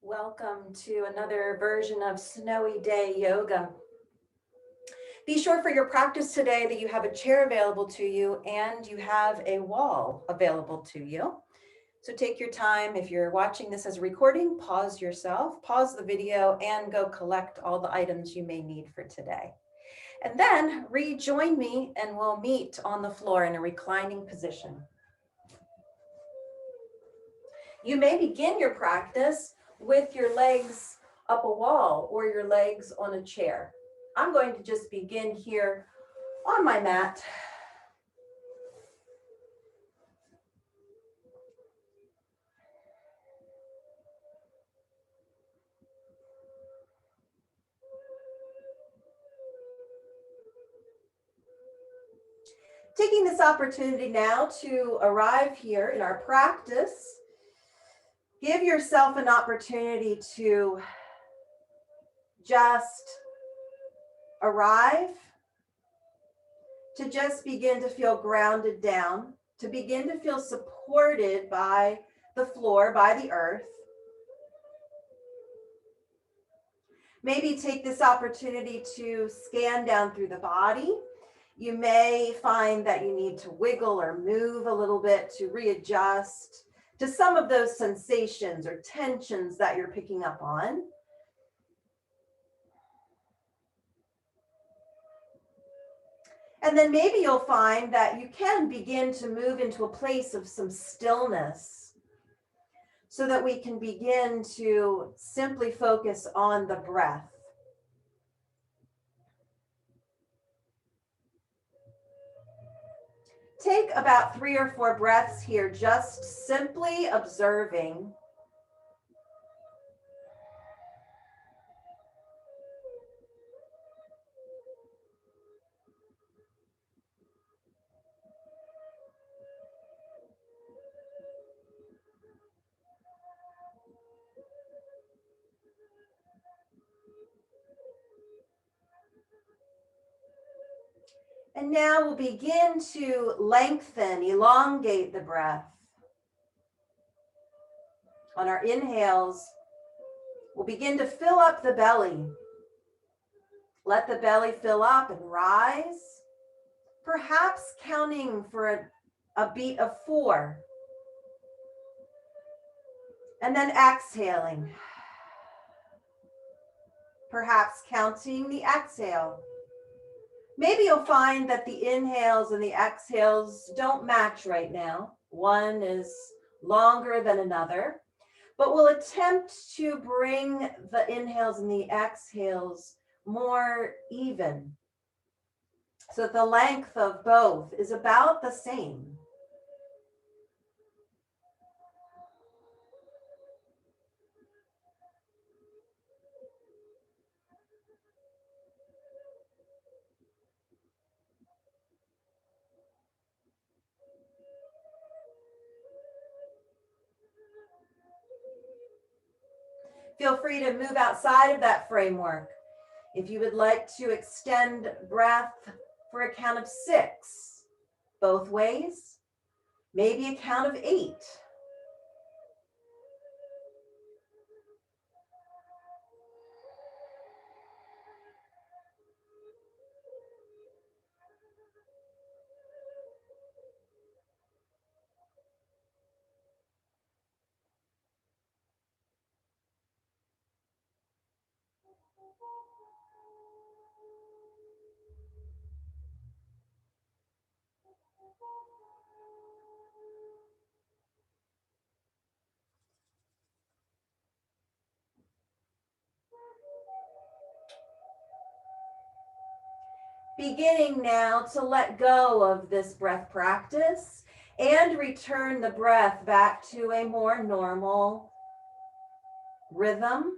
Welcome to another version of Snowy Day Yoga. Be sure for your practice today that you have a chair available to you and you have a wall available to you. So take your time. If you're watching this as a recording, pause yourself, pause the video, and go collect all the items you may need for today. And then rejoin me and we'll meet on the floor in a reclining position. You may begin your practice with your legs up a wall or your legs on a chair. I'm going to just begin here on my mat. Taking this opportunity now to arrive here in our practice, give yourself an opportunity to just arrive, to just begin to feel grounded down, to begin to feel supported by the floor, by the earth. Maybe take this opportunity to scan down through the body. You may find that you need to wiggle or move a little bit to readjust to some of those sensations or tensions that you're picking up on. And then maybe you'll find that you can begin to move into a place of some stillness so that we can begin to simply focus on the breath. Take about 3 or 4 breaths here, just simply observing. And now we'll begin to lengthen, elongate the breath. On our inhales, we'll begin to fill up the belly. Let the belly fill up and rise, perhaps counting for a beat of 4. And then exhaling, perhaps counting the exhale. Maybe you'll find that the inhales and the exhales don't match right now. One is longer than another, but we'll attempt to bring the inhales and the exhales more even, so that the length of both is about the same. Feel free to move outside of that framework. If you would like to extend breath for a count of 6, both ways, maybe a count of 8. Beginning now to let go of this breath practice and return the breath back to a more normal rhythm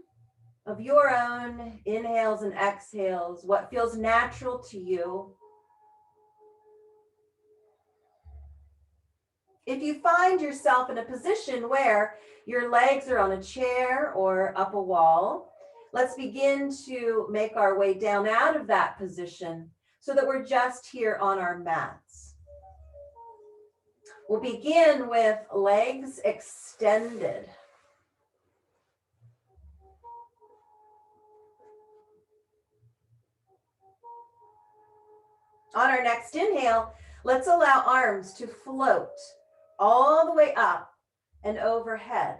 of your own inhales and exhales, what feels natural to you. If you find yourself in a position where your legs are on a chair or up a wall, let's begin to make our way down out of that position so that we're just here on our mats. We'll begin with legs extended. On our next inhale, let's allow arms to float all the way up and overhead.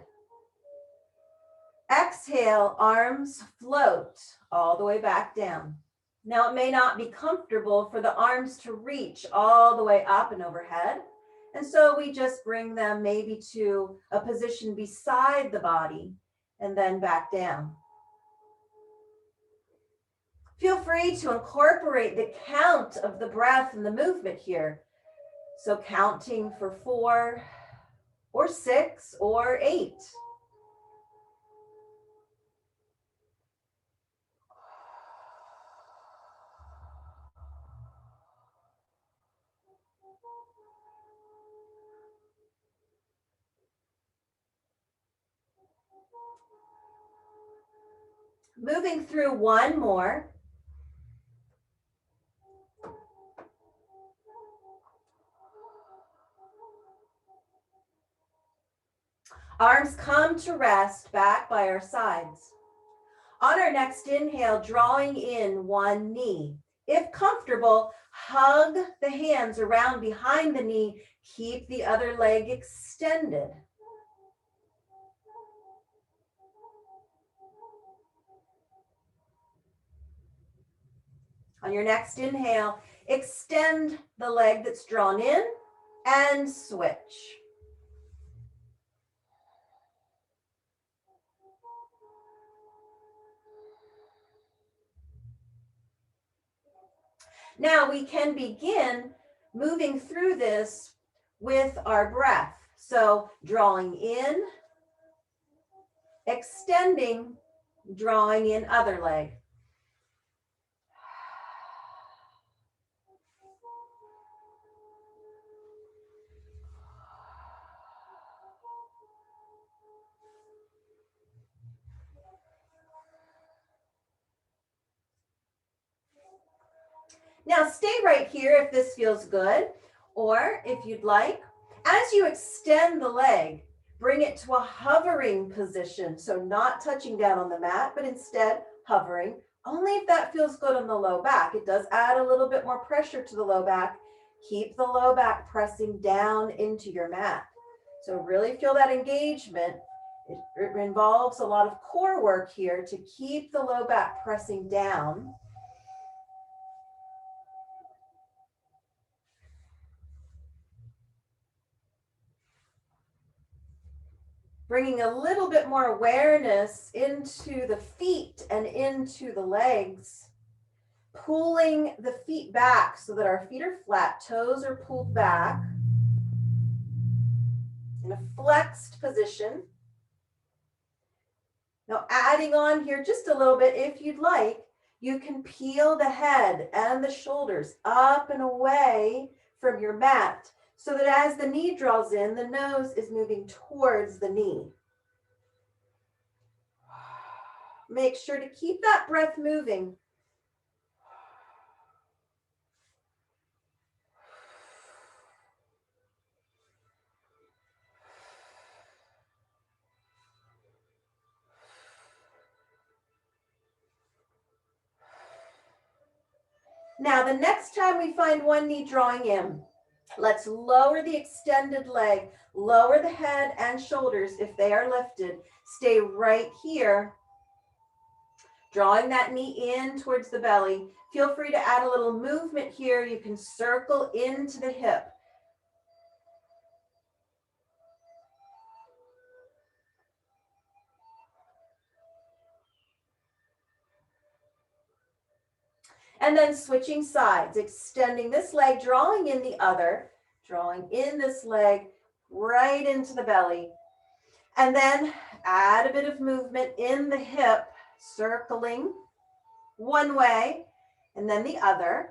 Exhale, arms float all the way back down. Now, it may not be comfortable for the arms to reach all the way up and overhead. And so we just bring them maybe to a position beside the body and then back down. Feel free to incorporate the count of the breath and the movement here. So counting for 4 or 6 or 8. Moving through one more. Arms come to rest back by our sides. On our next inhale, drawing in one knee. If comfortable, hug the hands around behind the knee. Keep the other leg extended. On your next inhale, extend the leg that's drawn in and switch. Now we can begin moving through this with our breath. So drawing in, extending, drawing in other leg. Now stay right here if this feels good, or if you'd like, as you extend the leg, bring it to a hovering position. So not touching down on the mat, but instead hovering, only if that feels good on the low back. It does add a little bit more pressure to the low back. Keep the low back pressing down into your mat. So really feel that engagement. It involves a lot of core work here to keep the low back pressing down. Bringing a little bit more awareness into the feet and into the legs. Pulling the feet back so that our feet are flat, toes are pulled back in a flexed position. Now adding on here just a little bit, if you'd like, you can peel the head and the shoulders up and away from your mat so that as the knee draws in, the nose is moving towards the knee. Make sure to keep that breath moving. Now, the next time we find one knee drawing in, let's lower the extended leg, lower the head and shoulders if they are lifted. Stay right here, drawing that knee in towards the belly. Feel free to add a little movement here. You can circle into the hip. And then switching sides, extending this leg, drawing in the other, drawing in this leg right into the belly. And then add a bit of movement in the hip, circling one way and then the other.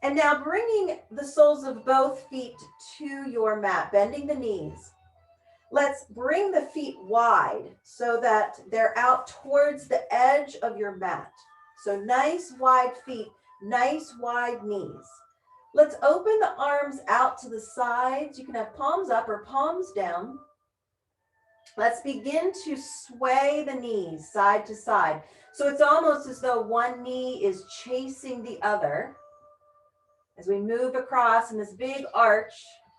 And now bringing the soles of both feet to your mat, bending the knees. Let's bring the feet wide so that they're out towards the edge of your mat. So nice wide feet, nice wide knees. Let's open the arms out to the sides. You can have palms up or palms down. Let's begin to sway the knees side to side. So it's almost as though one knee is chasing the other. As we move across in this big arch,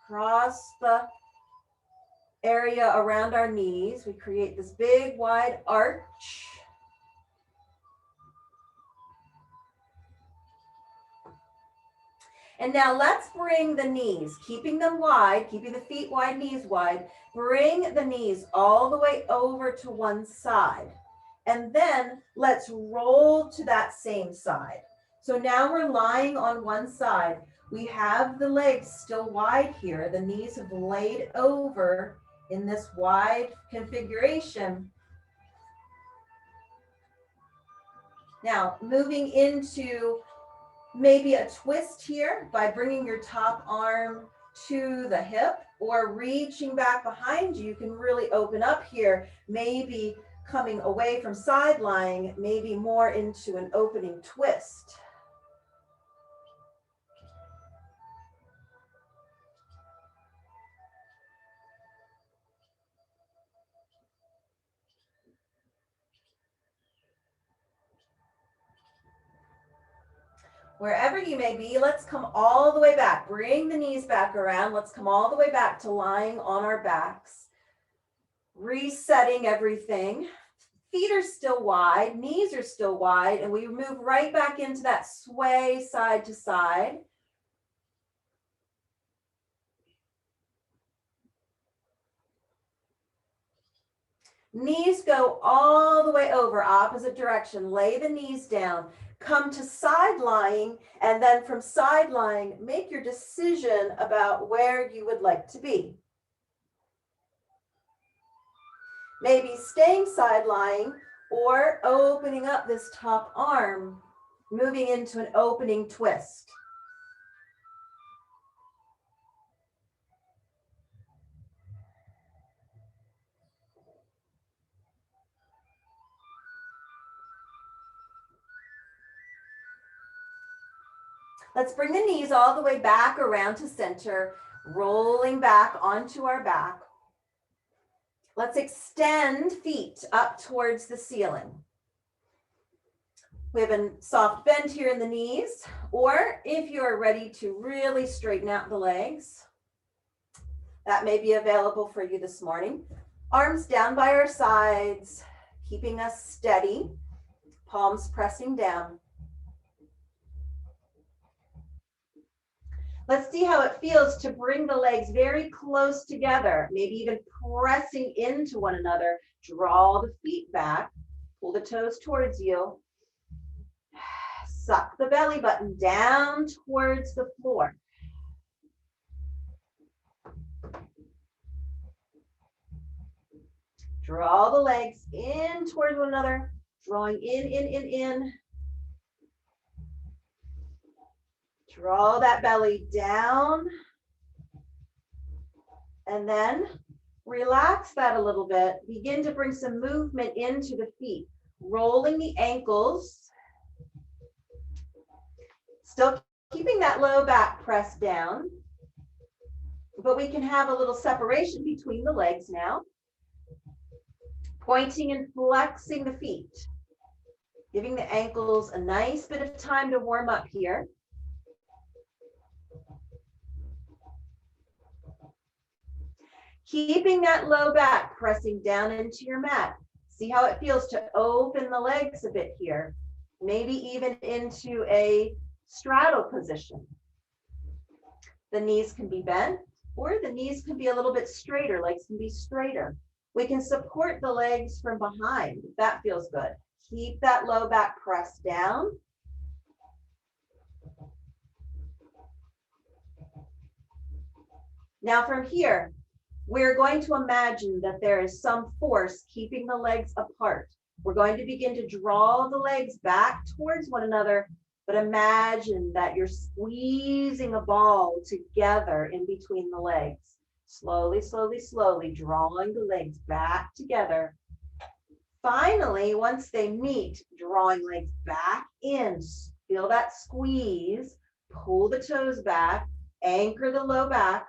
across the area around our knees, we create this big wide arch. And now let's bring the knees, keeping them wide, keeping the feet wide, knees wide, bring the knees all the way over to one side. And then let's roll to that same side. So now we're lying on one side. We have the legs still wide here. The knees have laid over in this wide configuration. Now moving into maybe a twist here by bringing your top arm to the hip or reaching back behind you. You can really open up here, maybe coming away from side lying, maybe more into an opening twist. Wherever you may be, let's come all the way back. Bring the knees back around. Let's come all the way back to lying on our backs. Resetting everything. Feet are still wide, knees are still wide, and we move right back into that sway side to side. Knees go all the way over, opposite direction. Lay the knees down. Come to side lying, and then from side lying, make your decision about where you would like to be. Maybe staying side lying or opening up this top arm, moving into an opening twist. Let's bring the knees all the way back around to center, rolling back onto our back. Let's extend feet up towards the ceiling. We have a soft bend here in the knees, or if you are ready to really straighten out the legs, that may be available for you this morning. Arms down by our sides, keeping us steady, palms pressing down. Let's see how it feels to bring the legs very close together, maybe even pressing into one another. Draw the feet back, pull the toes towards you. Suck the belly button down towards the floor. Draw the legs in towards one another, drawing in. Draw that belly down. And then relax that a little bit. Begin to bring some movement into the feet, rolling the ankles. Still keeping that low back pressed down, but we can have a little separation between the legs now. Pointing and flexing the feet, giving the ankles a nice bit of time to warm up here. Keeping that low back pressing down into your mat. See how it feels to open the legs a bit here, maybe even into a straddle position. The knees can be bent, or the knees can be a little bit straighter, legs can be straighter. We can support the legs from behind if that feels good. Keep that low back pressed down. Now from here, we're going to imagine that there is some force keeping the legs apart. We're going to begin to draw the legs back towards one another, but imagine that you're squeezing a ball together in between the legs. Slowly, slowly, slowly drawing the legs back together. Finally, once they meet, drawing legs back in. Feel that squeeze. Pull the toes back, anchor the low back.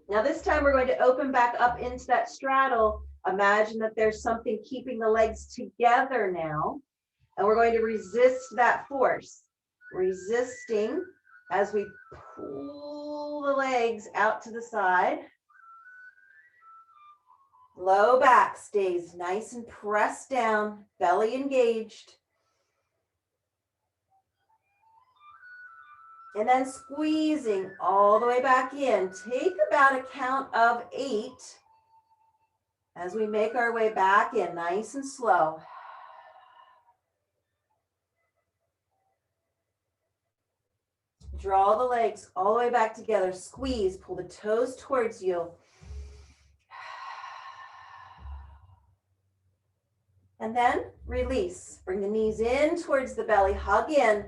Now this time we're going to open back up into that straddle. Imagine that there's something keeping the legs together now, and we're going to resist that force. Resisting as we pull the legs out to the side. Low back stays nice and pressed down, belly engaged. And then squeezing all the way back in. Take about a count of 8 as we make our way back in, nice and slow. Draw the legs all the way back together. Squeeze, pull the toes towards you. And then release. Bring the knees in towards the belly, hug in.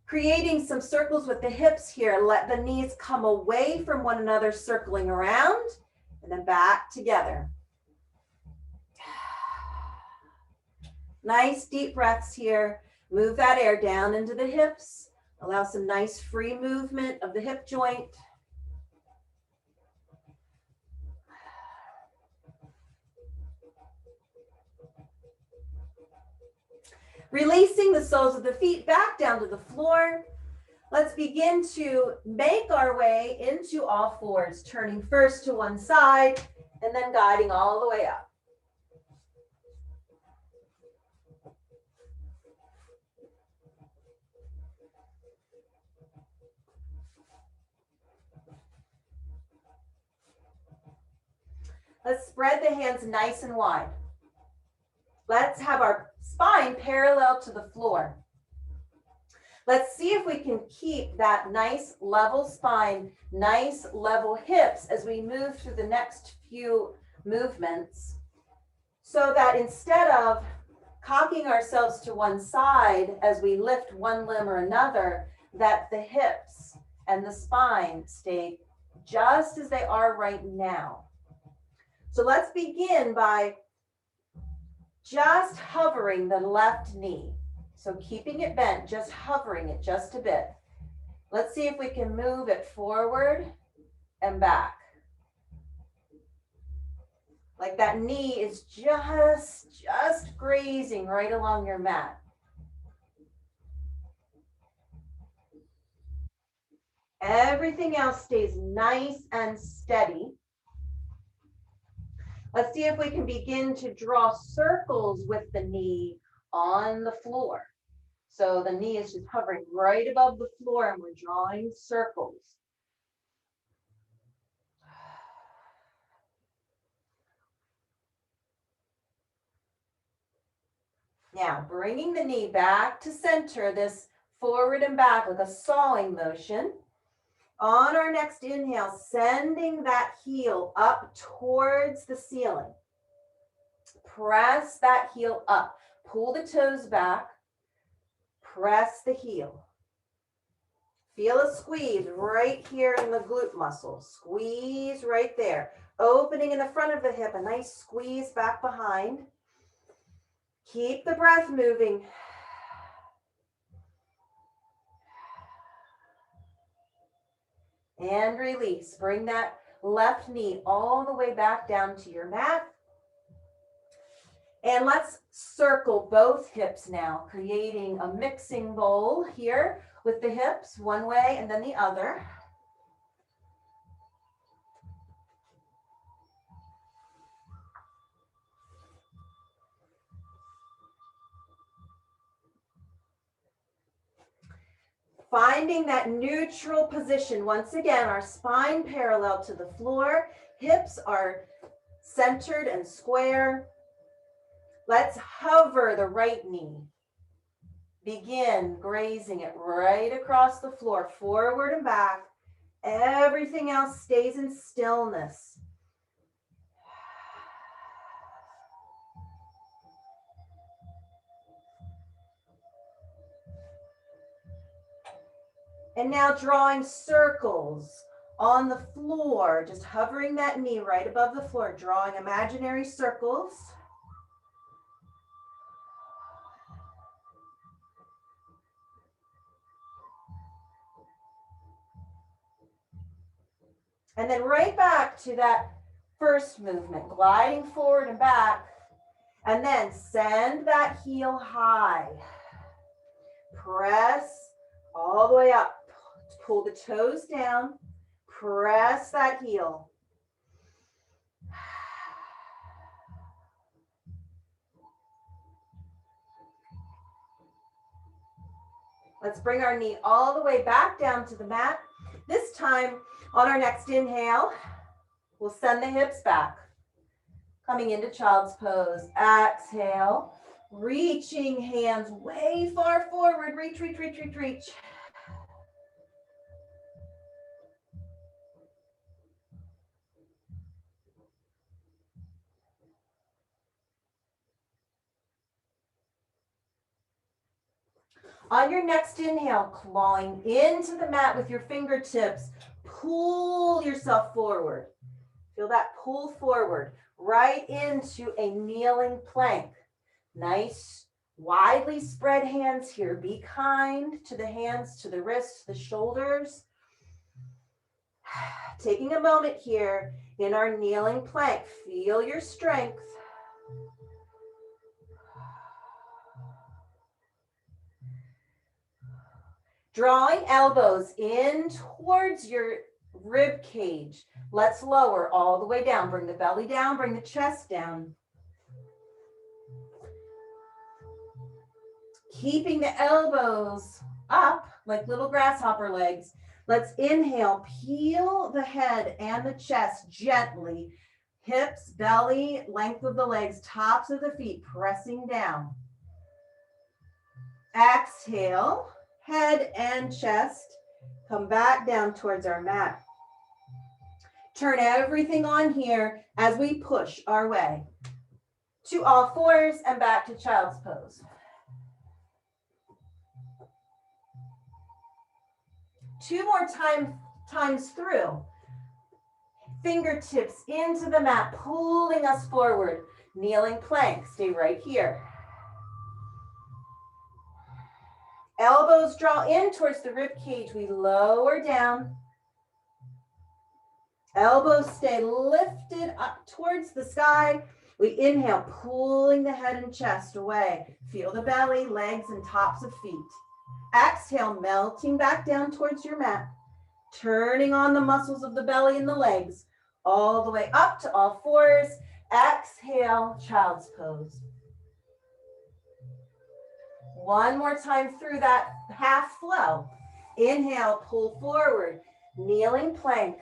Creating some circles with the hips here. Let the knees come away from one another, circling around, and then back together. Nice deep breaths here. Move that air down into the hips. Allow some nice free movement of the hip joint. Releasing the soles of the feet back down to the floor. Let's begin to make our way into all fours, turning first to one side and then guiding all the way up. Let's spread the hands nice and wide. Let's have our spine parallel to the floor. Let's see if we can keep that nice level spine, nice level hips as we move through the next few movements, so that instead of cocking ourselves to one side as we lift one limb or another, that the hips and the spine stay just as they are right now. So let's begin by just hovering the left knee. So keeping it bent, just hovering it just a bit. Let's see if we can move it forward and back. Like that knee is just grazing right along your mat. Everything else stays nice and steady. Let's see if we can begin to draw circles with the knee on the floor. So the knee is just hovering right above the floor and we're drawing circles. Now, bringing the knee back to center, this forward and back with a sawing motion. On our next inhale, sending that heel up towards the ceiling. Press that heel up. Pull the toes back. Press the heel. Feel a squeeze right here in the glute muscle. Squeeze right there. Opening in the front of the hip, a nice squeeze back behind. Keep the breath moving. And release. Bring that left knee all the way back down to your mat. And let's circle both hips now, creating a mixing bowl here with the hips, one way and then the other. Finding that neutral position. Once again, our spine parallel to the floor, hips are centered and square. Let's hover the right knee. Begin grazing it right across the floor, forward and back. Everything else stays in stillness. And now drawing circles on the floor, just hovering that knee right above the floor, drawing imaginary circles. And then right back to that first movement, gliding forward and back. And then send that heel high. Press all the way up. Pull the toes down. Press that heel. Let's bring our knee all the way back down to the mat. This time, on our next inhale, we'll send the hips back. Coming into child's pose. Exhale, reaching hands way far forward. Reach, reach, reach, reach, reach. On your next inhale, clawing into the mat with your fingertips, pull yourself forward. Feel that pull forward, right into a kneeling plank. Nice, widely spread hands here. Be kind to the hands, to the wrists, the shoulders. Taking a moment here in our kneeling plank. Feel your strength. Drawing elbows in towards your rib cage. Let's lower all the way down. Bring the belly down, bring the chest down. Keeping the elbows up like little grasshopper legs. Let's inhale, peel the head and the chest gently. Hips, belly, length of the legs, tops of the feet pressing down. Exhale, head and chest. Come back down towards our mat. Turn everything on here as we push our way to all fours and back to child's pose. Two more times through. Fingertips into the mat, pulling us forward. Kneeling plank, stay right here. Elbows draw in towards the rib cage. We lower down. Elbows stay lifted up towards the sky. We inhale, pulling the head and chest away. Feel the belly, legs, and tops of feet. Exhale, melting back down towards your mat. Turning on the muscles of the belly and the legs. All the way up to all fours. Exhale, child's pose. One more time through that half flow. Inhale, pull forward, kneeling plank.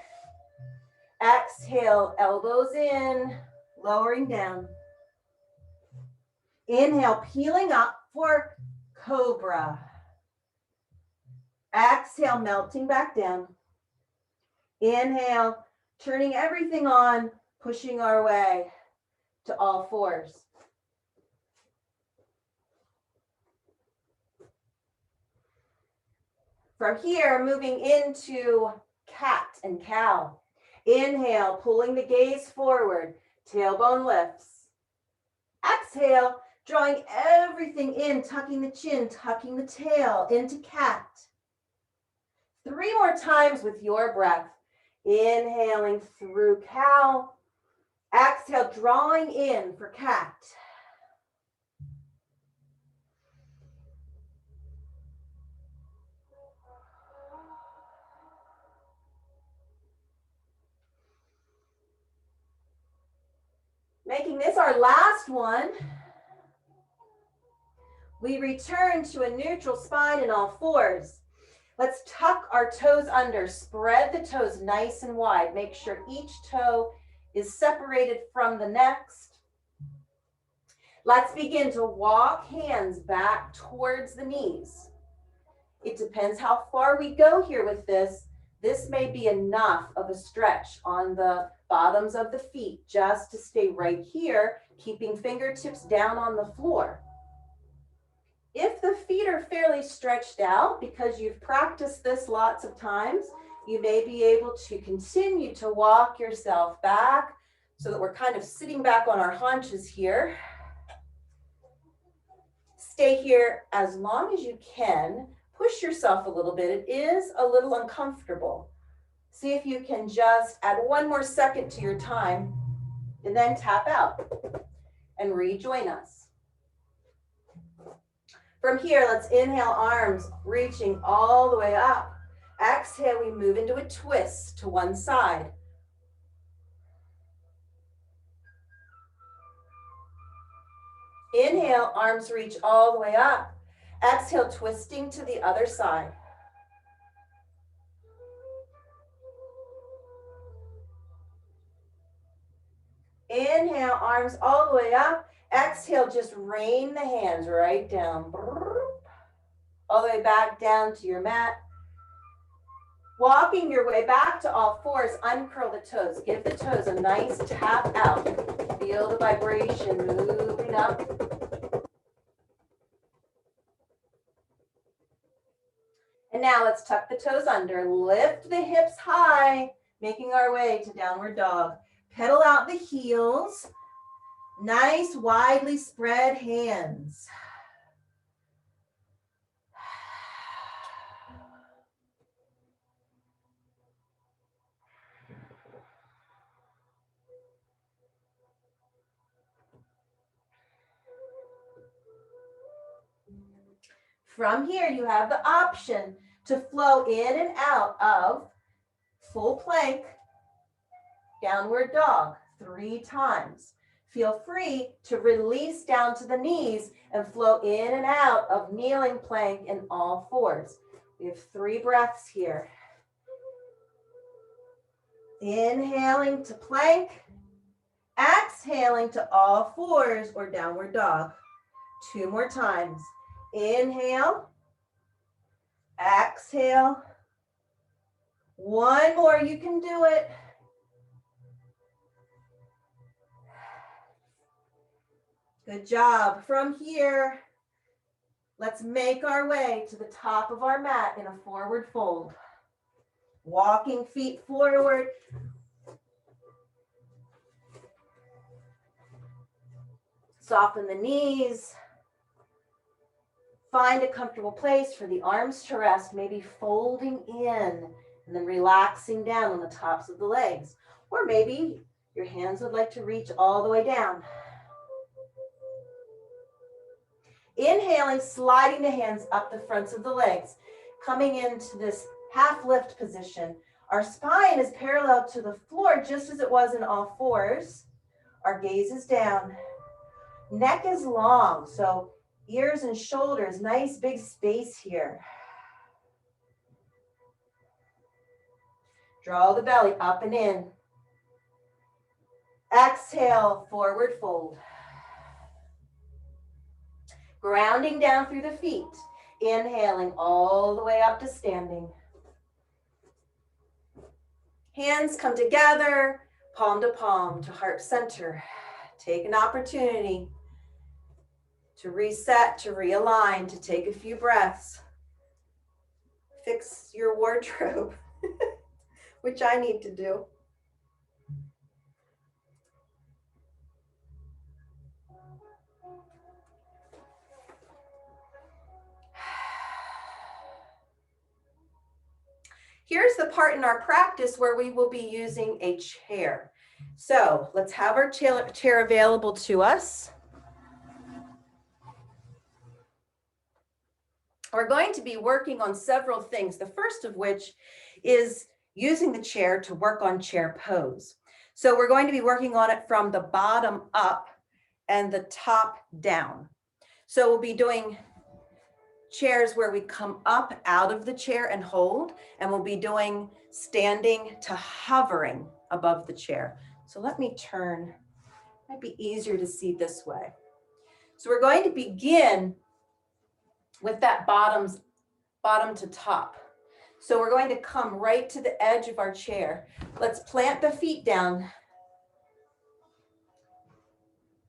Exhale, elbows in, lowering down. Inhale, peeling up for cobra. Exhale, melting back down. Inhale, turning everything on, pushing our way to all fours. From here, moving into cat and cow. Inhale, pulling the gaze forward, tailbone lifts. Exhale, drawing everything in, tucking the chin, tucking the tail into cat. 3 more times with your breath. Inhaling through cow. Exhale, drawing in for cat. Making this our last one. We return to a neutral spine in all fours. Let's tuck our toes under, spread the toes nice and wide. Make sure each toe is separated from the next. Let's begin to walk hands back towards the knees. It depends how far we go here with this. This may be enough of a stretch on the bottoms of the feet just to stay right here, keeping fingertips down on the floor. If the feet are fairly stretched out because you've practiced this lots of times, you may be able to continue to walk yourself back so that we're kind of sitting back on our haunches here. Stay here as long as you can. Push yourself a little bit. It is a little uncomfortable. See if you can just add one more second to your time and then tap out and rejoin us. From here, let's inhale, arms reaching all the way up. Exhale, we move into a twist to one side. Inhale, arms reach all the way up. Exhale, twisting to the other side. Inhale, arms all the way up. Exhale, just rain the hands right down. All the way back down to your mat. Walking your way back to all fours, uncurl the toes. Give the toes a nice tap out. Feel the vibration moving up. And now let's tuck the toes under. Lift the hips high, making our way to downward dog. Pedal out the heels. Nice, widely spread hands. From here, you have the option to flow in and out of full plank, downward dog 3 times. Feel free to release down to the knees and flow in and out of kneeling plank in all fours. We have 3 breaths here. Inhaling to plank, exhaling to all fours or downward dog. 2 more times. Inhale, exhale. 1 more, you can do it. Good job. From here, let's make our way to the top of our mat in a forward fold. Walking feet forward. Soften the knees. Find a comfortable place for the arms to rest, maybe folding in and then relaxing down on the tops of the legs. Or maybe your hands would like to reach all the way down. Inhaling, sliding the hands up the fronts of the legs, coming into this half lift position. Our spine is parallel to the floor just as it was in all fours. Our gaze is down. Neck is long, so ears and shoulders, nice big space here. Draw the belly up and in. Exhale, forward fold. Grounding down through the feet. Inhaling all the way up to standing. Hands come together, palm to palm to heart center. Take an opportunity to reset, to realign, to take a few breaths. Fix your wardrobe, which I need to do. Here's the part in our practice where we will be using a chair. So let's have our chair available to us. We're going to be working on several things, the first of which is using the chair to work on chair pose. So we're going to be working on it from the bottom up and the top down. So we'll be doing chairs where we come up out of the chair and hold, and we'll be doing standing to hovering above the chair. So let me turn, might be easier to see this way. So we're going to begin with that bottom to top. So we're going to come right to the edge of our chair. Let's plant the feet down.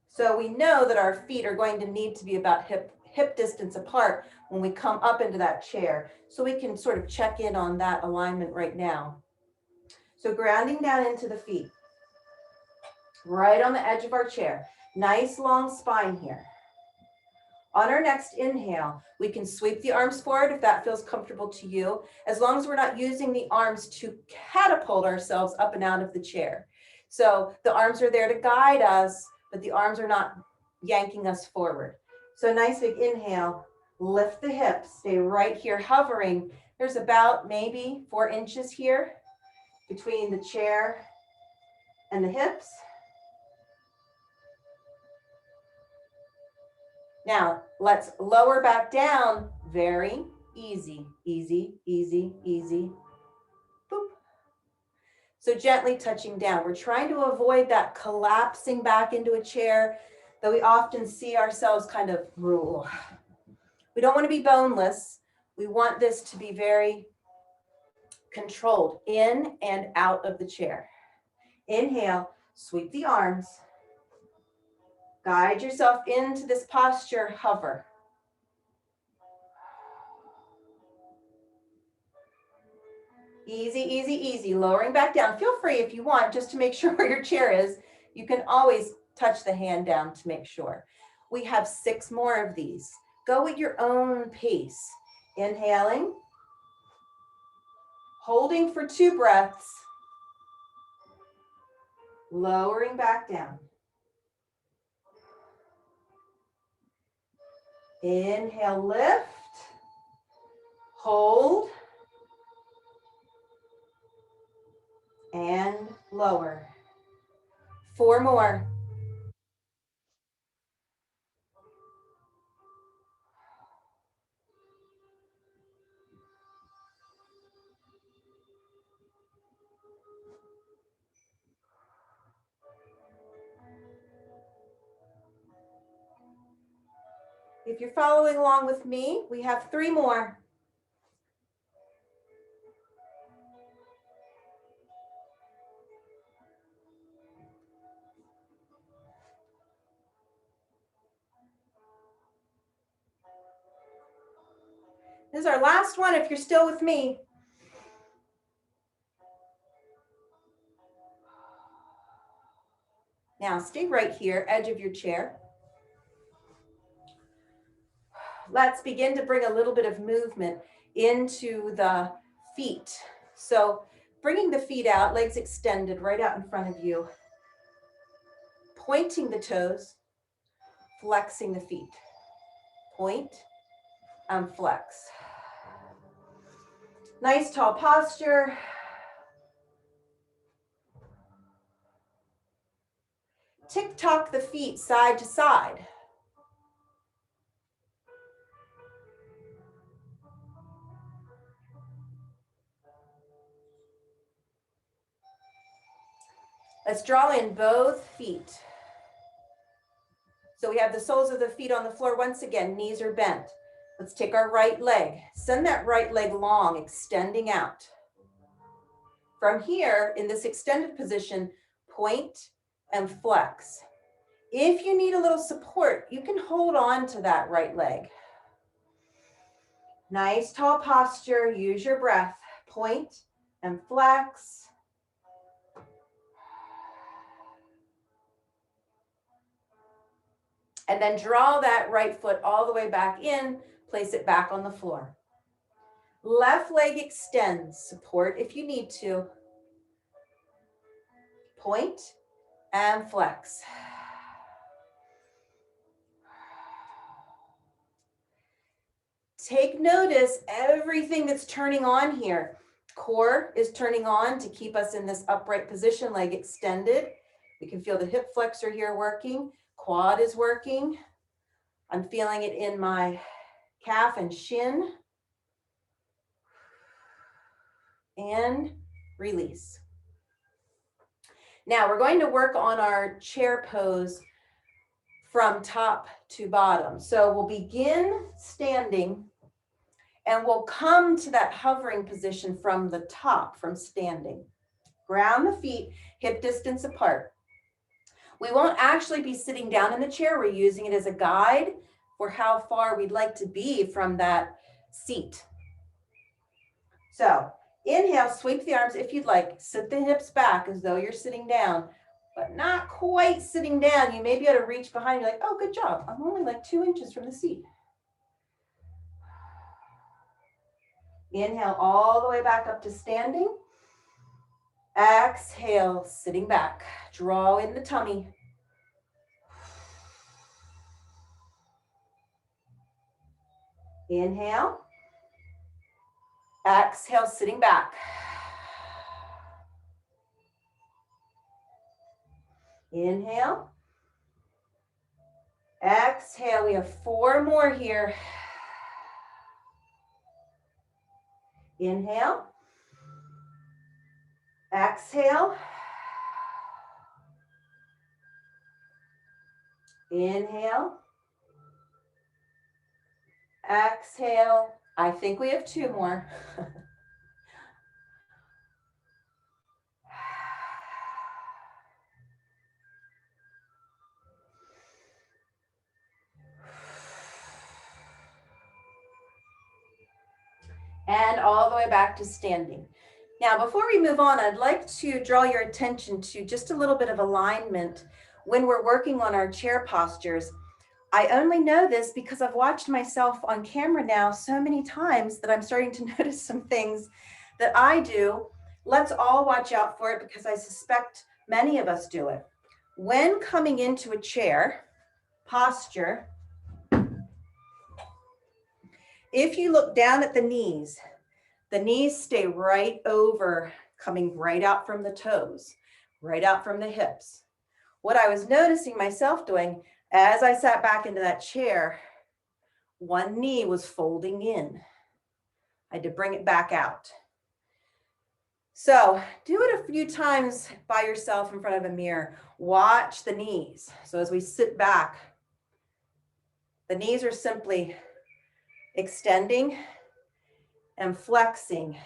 So we know that our feet are going to need to be about hip distance apart when we come up into that chair. So we can sort of check in on that alignment right now. So grounding down into the feet, right on the edge of our chair. Nice long spine here. On our next inhale, we can sweep the arms forward if that feels comfortable to you, as long as we're not using the arms to catapult ourselves up and out of the chair. So the arms are there to guide us, but the arms are not yanking us forward. So nice big inhale, lift the hips, stay right here hovering. There's about maybe 4 inches here between the chair and the hips. Now, let's lower back down. Very easy, easy, easy, easy. Boop. So gently touching down. We're trying to avoid that collapsing back into a chair that we often see ourselves kind of rule. We don't want to be boneless. We want this to be very controlled in and out of the chair. Inhale, sweep the arms. Guide yourself into this posture, hover. Easy, easy, easy, lowering back down. Feel free if you want, just to make sure where your chair is. You can always touch the hand down to make sure. We have 6 more of these. Go at your own pace. Inhaling, holding for 2 breaths, lowering back down. Inhale, lift, hold, and lower. 4 more. If you're following along with me, we have 3 more. This is our last one if you're still with me. Now stay right here, edge of your chair. Let's begin to bring a little bit of movement into the feet. So bringing the feet out, legs extended right out in front of you. Pointing the toes, flexing the feet. Point and flex. Nice tall posture. Tick-tock the feet side to side. Let's draw in both feet. So we have the soles of the feet on the floor. Once again, knees are bent. Let's take our right leg. Send that right leg long, extending out. From here, in this extended position, point and flex. If you need a little support, you can hold on to that right leg. Nice tall posture, use your breath. Point and flex. And then draw that right foot all the way back in, place it back on the floor. Left leg extends, support if you need to. Point and flex. Take notice everything that's turning on here. Core is turning on to keep us in this upright position, leg extended. We can feel the hip flexor here working. Quad is working. I'm feeling it in my calf and shin. And release. Now we're going to work on our chair pose from top to bottom. So we'll begin standing and we'll come to that hovering position from the top, from standing. Ground the feet, hip distance apart. We won't actually be sitting down in the chair. We're using it as a guide for how far we'd like to be from that seat. So inhale, sweep the arms if you'd like. Sit the hips back as though you're sitting down. but not quite sitting down. You may be able to reach behind. You're like, oh, good job. I'm only like 2 inches from the seat. Inhale all the way back up to standing. Exhale, sitting back. Draw in the tummy. Inhale. Exhale, sitting back. Inhale. Exhale. We have 4 more here. Inhale. Exhale. Inhale. Exhale. I think we have 2 more. And all the way back to standing. Now, before we move on, I'd like to draw your attention to just a little bit of alignment when we're working on our chair postures. I only know this because I've watched myself on camera now so many times that I'm starting to notice some things that I do. Let's all watch out for it because I suspect many of us do it. When coming into a chair posture, if you look down at the knees stay right over, coming right out from the toes, right out from the hips. What I was noticing myself doing as I sat back into that chair, one knee was folding in. I had to bring it back out. So do it a few times by yourself in front of a mirror. Watch the knees. So as we sit back, the knees are simply extending and flexing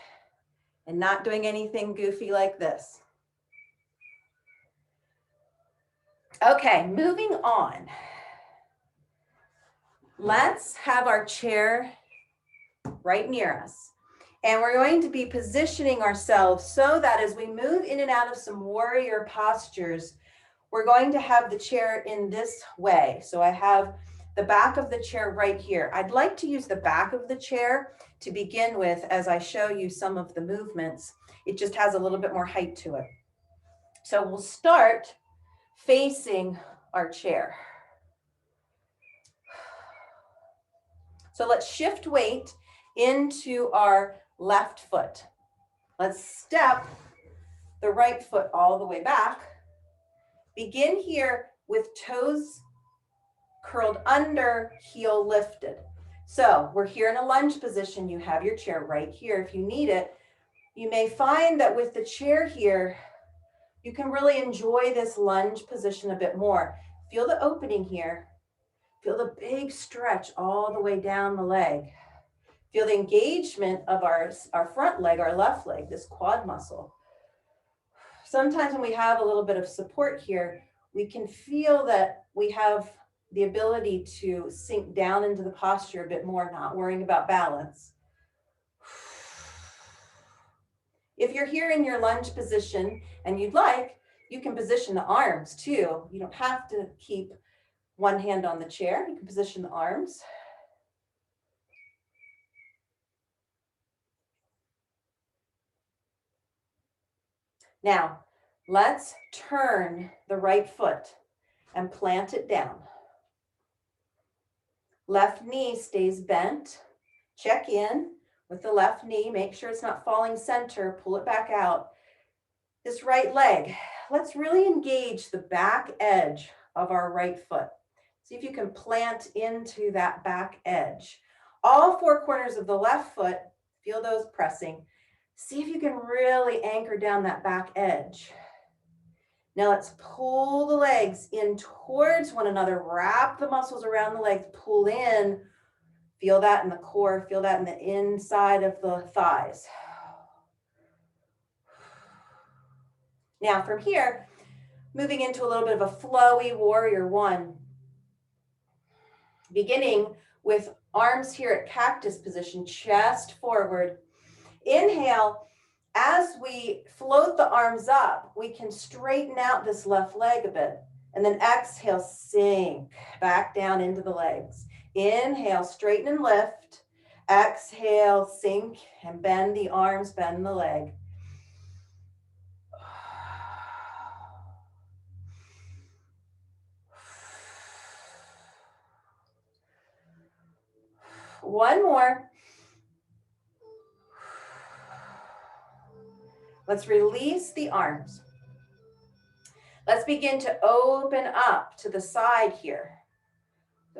and not doing anything goofy like this. Okay, moving on. Let's have our chair right near us. And we're going to be positioning ourselves so that as we move in and out of some warrior postures, we're going to have the chair in this way. So I have the back of the chair right here. I'd like to use the back of the chair to begin with as I show you some of the movements. It just has a little bit more height to it. So we'll start facing our chair. So let's shift weight into our left foot. Let's step the right foot all the way back. Begin here with toes curled under, heel lifted. So we're here in a lunge position. You have your chair right here if you need it. You may find that with the chair here, you can really enjoy this lunge position a bit more. Feel the opening here. Feel the big stretch all the way down the leg. Feel the engagement of our front leg, our left leg, this quad muscle. Sometimes when we have a little bit of support here, we can feel that we have the ability to sink down into the posture a bit more, not worrying about balance. If you're here in your lunge position and you'd like, you can position the arms too. You don't have to keep one hand on the chair. You can position the arms. Now, let's turn the right foot and plant it down. Left knee stays bent. Check in with the left knee. Make sure it's not falling center. Pull it back out. This right leg, let's really engage the back edge of our right foot. See if you can plant into that back edge. All 4 corners of the left foot, feel those pressing. See if you can really anchor down that back edge. Now let's pull the legs in towards one another. Wrap the muscles around the legs, pull in. Feel that in the core, feel that in the inside of the thighs. Now from here, moving into a little bit of a flowy warrior one. Beginning with arms here at cactus position, chest forward. Inhale, As we float the arms up, we can straighten out this left leg a bit. And then exhale, sink back down into the legs. Inhale, straighten and lift. Exhale, sink and bend the arms, bend the leg. One more. Let's release the arms. Let's begin to open up to the side here.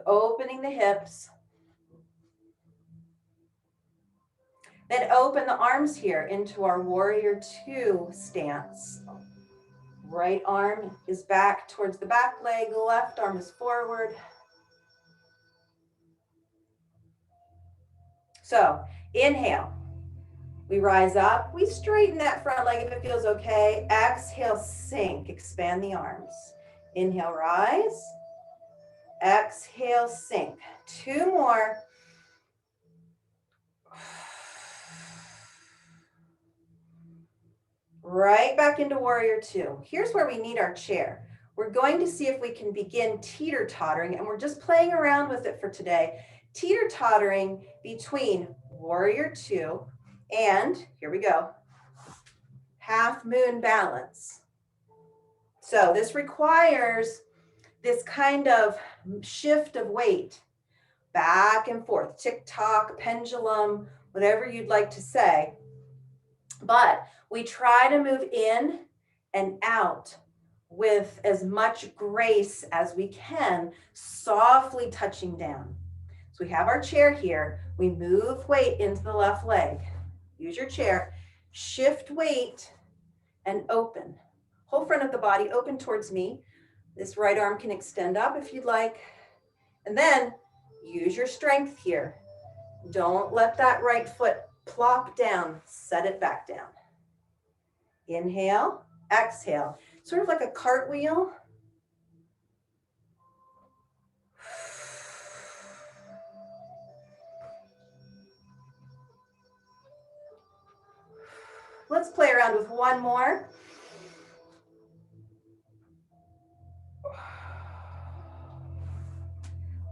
Opening the hips. Then open the arms here into our warrior two stance. Right arm is back towards the back leg, left arm is forward. So inhale, we rise up, we straighten that front leg if it feels okay. Exhale, sink, expand the arms. Inhale, rise. Exhale, sink. Two more. Right back into warrior two. Here's where we need our chair. We're going to see if we can begin teeter-tottering, and we're just playing around with it for today. Teeter-tottering between warrior two and, here we go, half moon balance. So this requires this kind of shift of weight, back and forth, tick-tock, pendulum, whatever you'd like to say. But we try to move in and out with as much grace as we can, softly touching down. So we have our chair here. We move weight into the left leg. Use your chair, shift weight and open. Whole front of the body open towards me. This right arm can extend up if you'd like. And then use your strength here. Don't let that right foot plop down, set it back down. Inhale, exhale, sort of like a cartwheel. Let's play around with one more.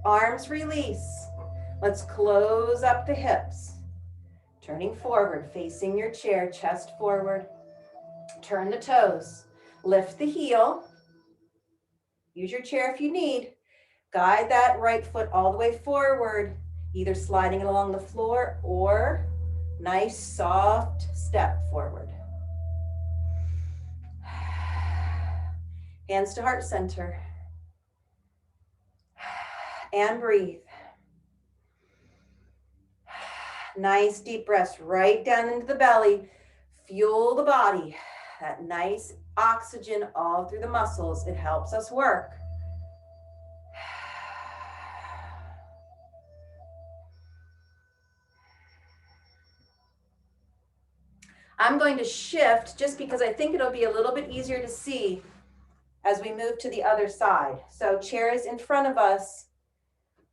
Arms release. Let's close up the hips. Turning forward, facing your chair, chest forward. Turn the toes. Lift the heel. Use your chair if you need. Guide that right foot all the way forward, either sliding it along the floor or nice soft step forward. Hands to heart center. And breathe. Nice deep breaths right down into the belly. Fuel the body. That nice oxygen all through the muscles. It helps us work. I'm going to shift just because I think it'll be a little bit easier to see as we move to the other side. So chair is in front of us.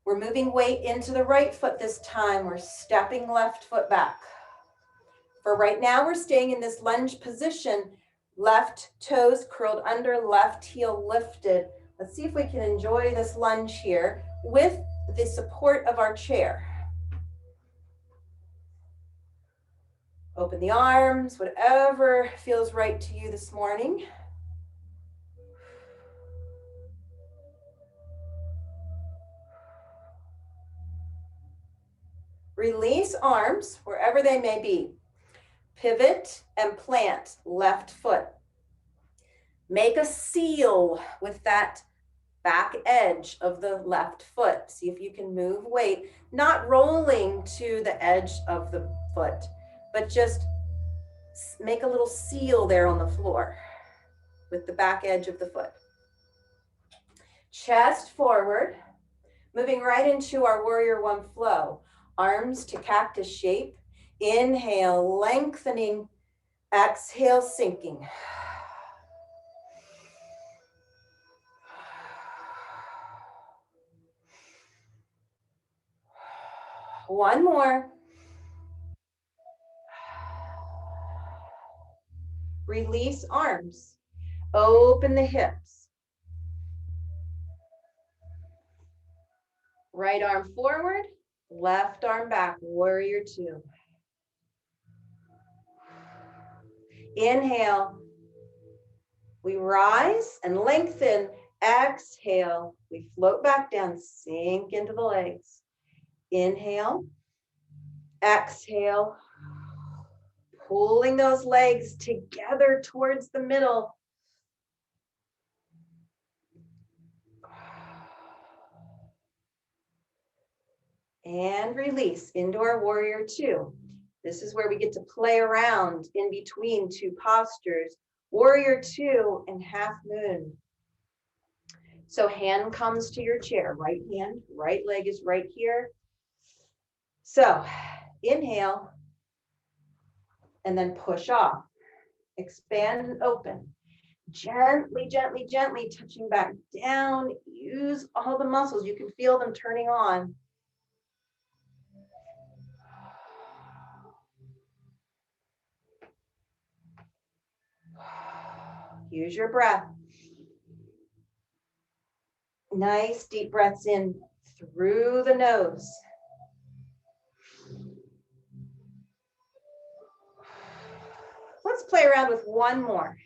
We're moving weight into the right foot this time. We're stepping left foot back. For right now, we're staying in this lunge position. Left toes curled under, left heel lifted. Let's see if we can enjoy this lunge here with the support of our chair. Open the arms, whatever feels right to you this morning. Release arms wherever they may be. Pivot and plant left foot. Make a seal with that back edge of the left foot. See if you can move weight, not rolling to the edge of the foot, but just make a little seal there on the floor with the back edge of the foot. Chest forward, moving right into our warrior one flow. Arms to cactus shape. Inhale, lengthening. Exhale, sinking. One more. Release arms. Open the hips. Right arm forward, left arm back, warrior two. Inhale. We rise and lengthen. Exhale. We float back down, sink into the legs. Inhale. Exhale. Pulling those legs together towards the middle. And release into our warrior two. This is where we get to play around in between two postures. Warrior two and half moon. So hand comes to your chair, right hand, right leg is right here. So inhale and then push off. Expand and open. Gently, gently, gently touching back down. Use all the muscles. You can feel them turning on. Use your breath. Nice deep breaths in through the nose. Let's play around with one more.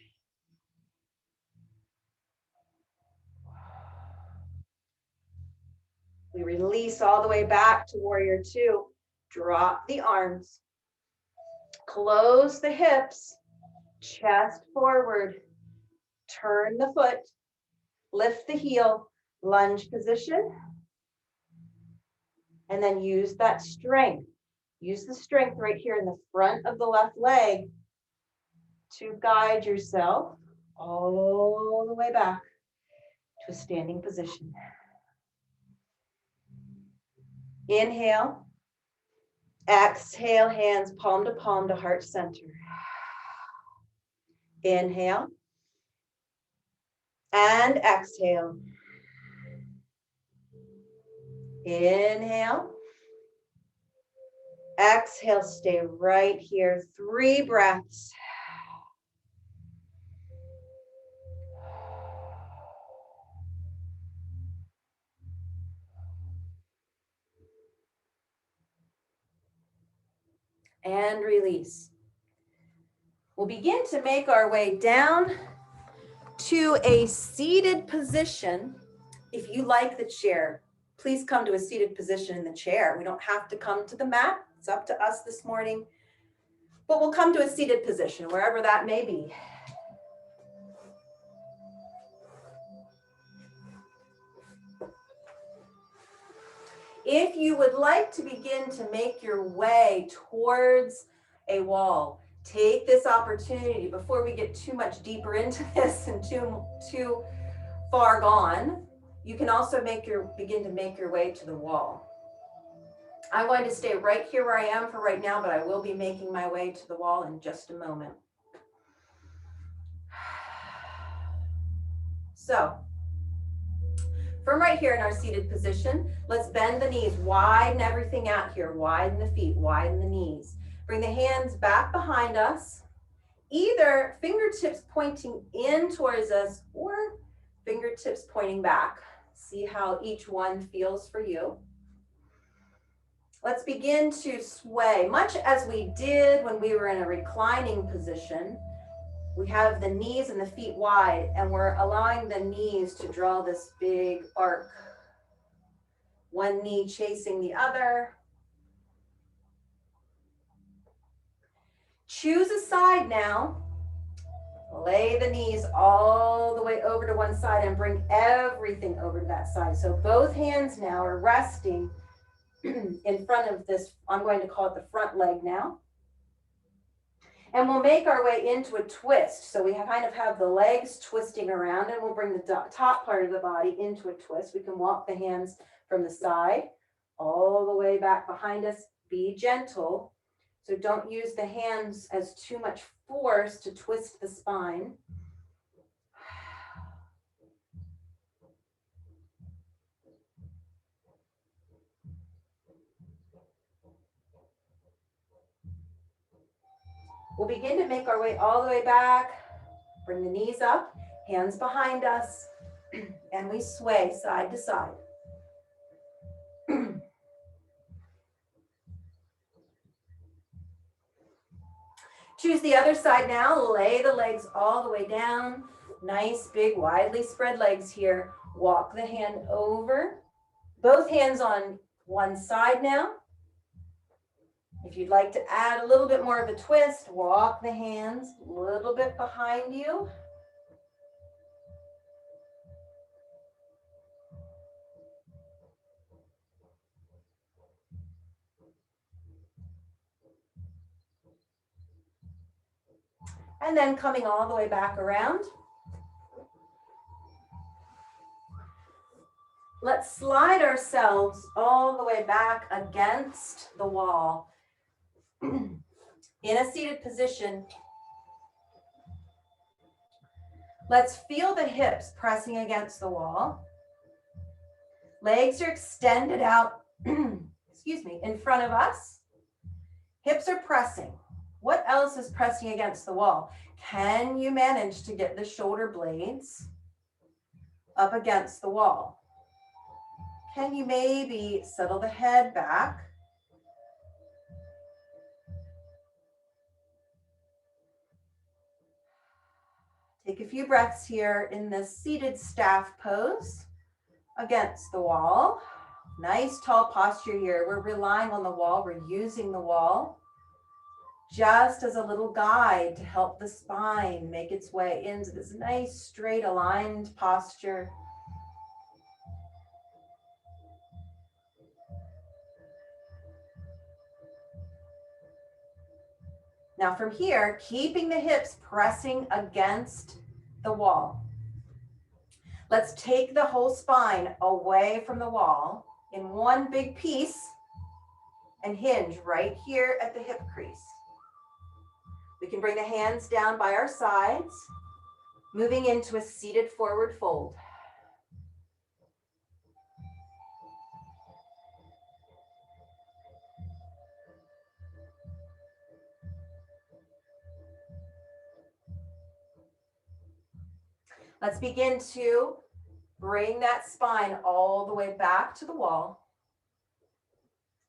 We release all the way back to warrior two. Drop the arms. Close the hips. Chest forward. Turn the foot. Lift the heel. Lunge position. And then use that strength. Use the strength right here in the front of the left leg to guide yourself all the way back to a standing position. Inhale. Exhale, hands palm to heart center. Inhale. And exhale. Inhale. Exhale, stay right here. 3 breaths. And release. We'll begin to make our way down to a seated position. If you like the chair, please come to a seated position in the chair. We don't have to come to the mat. It's up to us this morning. But we'll come to a seated position, wherever that may be. If you would like to begin to make your way towards a wall, take this opportunity before we get too much deeper into this and too far gone. You can also begin to make your way to the wall. I'm going to stay right here where I am for right now, but I will be making my way to the wall in just a moment. So, from right here in our seated position, let's bend the knees, widen everything out here, widen the feet, widen the knees. Bring the hands back behind us, either fingertips pointing in towards us or fingertips pointing back. See how each one feels for you. Let's begin to sway, much as we did when we were in a reclining position. We have the knees and the feet wide, and we're allowing the knees to draw this big arc. One knee chasing the other. Choose a side now. Lay the knees all the way over to one side and bring everything over to that side. So both hands now are resting in front of this, I'm going to call it the front leg now. And we'll make our way into a twist. So we kind of have the legs twisting around, and we'll bring the top part of the body into a twist. We can walk the hands from the side all the way back behind us. Be gentle. So don't use the hands as too much force to twist the spine. We'll begin to make our way all the way back. Bring the knees up, hands behind us, and we sway side to side. Choose the other side now. Lay the legs all the way down. Nice, big, widely spread legs here. Walk the hand over. Both hands on one side now. If you'd like to add a little bit more of a twist, walk the hands a little bit behind you. And then coming all the way back around. Let's slide ourselves all the way back against the wall. In a seated position, let's feel the hips pressing against the wall. Legs are extended out, excuse me, in front of us. Hips are pressing. What else is pressing against the wall? Can you manage to get the shoulder blades up against the wall? Can you maybe settle the head back? Take a few breaths here in this seated staff pose against the wall. Nice tall posture here. We're relying on the wall. We're using the wall just as a little guide to help the spine make its way into this nice, straight, aligned posture. Now from here, keeping the hips pressing against the wall. Let's take the whole spine away from the wall in one big piece and hinge right here at the hip crease. We can bring the hands down by our sides, moving into a seated forward fold. Let's begin to bring that spine all the way back to the wall.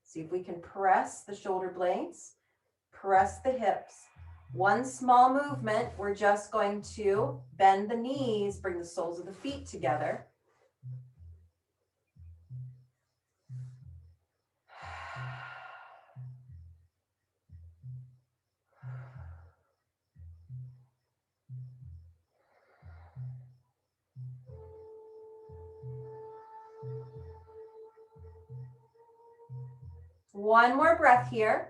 See if we can press the shoulder blades, press the hips. One small movement, we're just going to bend the knees, bring the soles of the feet together. One more breath here.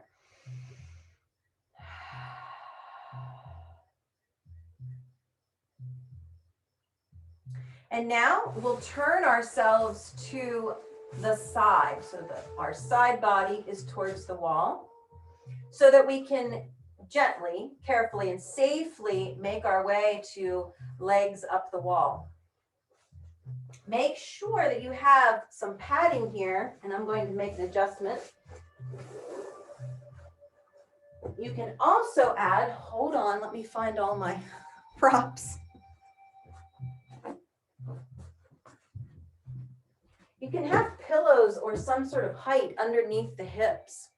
And now we'll turn ourselves to the side so that our side body is towards the wall so that we can gently, carefully, and safely make our way to legs up the wall. Make sure that you have some padding here, and I'm going to make an adjustment. You can also add, hold on, let me find all my props. You can have pillows or some sort of height underneath the hips.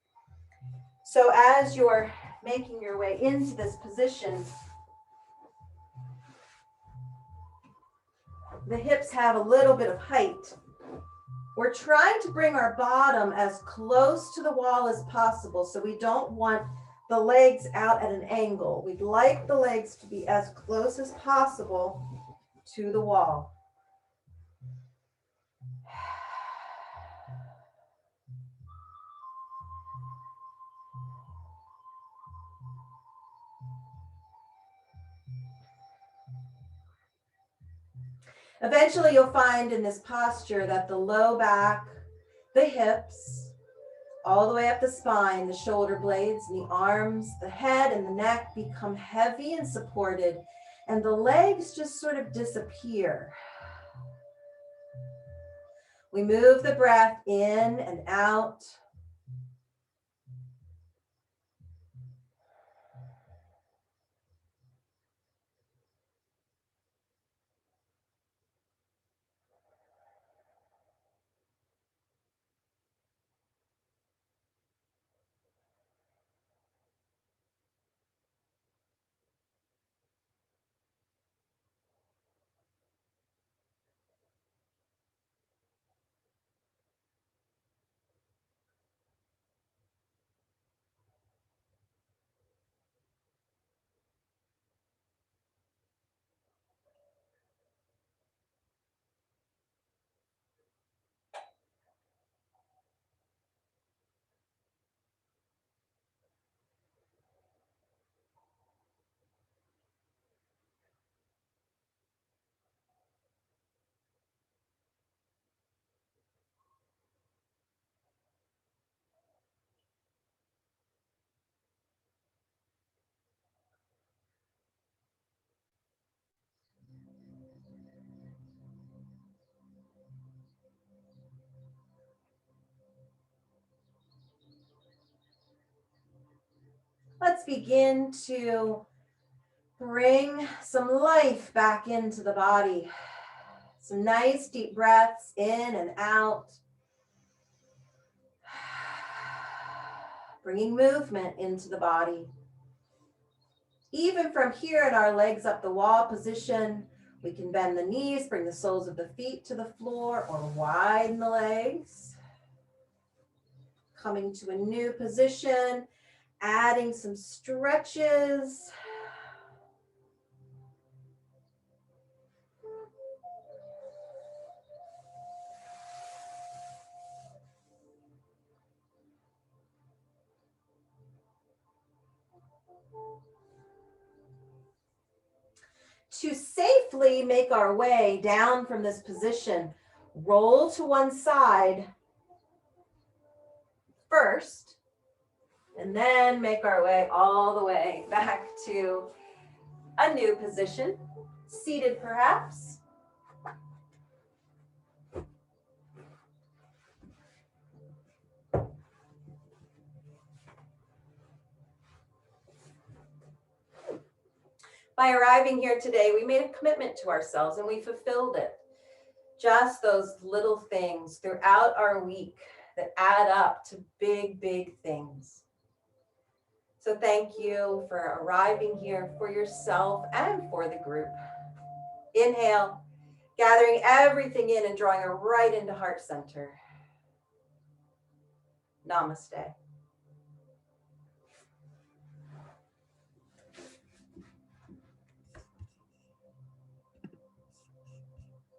So as you're making your way into this position, the hips have a little bit of height. We're trying to bring our bottom as close to the wall as possible, so we don't want the legs out at an angle. We'd like the legs to be as close as possible to the wall. Eventually, you'll find in this posture that the low back, the hips, all the way up the spine, the shoulder blades, and the arms, the head, and the neck become heavy and supported, and the legs just sort of disappear. We move the breath in and out. Let's begin to bring some life back into the body. Some nice deep breaths in and out. Bringing movement into the body. Even from here in our legs up the wall position, we can bend the knees, bring the soles of the feet to the floor, or widen the legs. Coming to a new position, adding some stretches. To safely make our way down from this position, roll to one side first, and then make our way all the way back to a new position, seated perhaps. By arriving here today, we made a commitment to ourselves and we fulfilled it. Just those little things throughout our week that add up to big, big things. So thank you for arriving here for yourself and for the group. Inhale, gathering everything in and drawing it right into heart center. Namaste.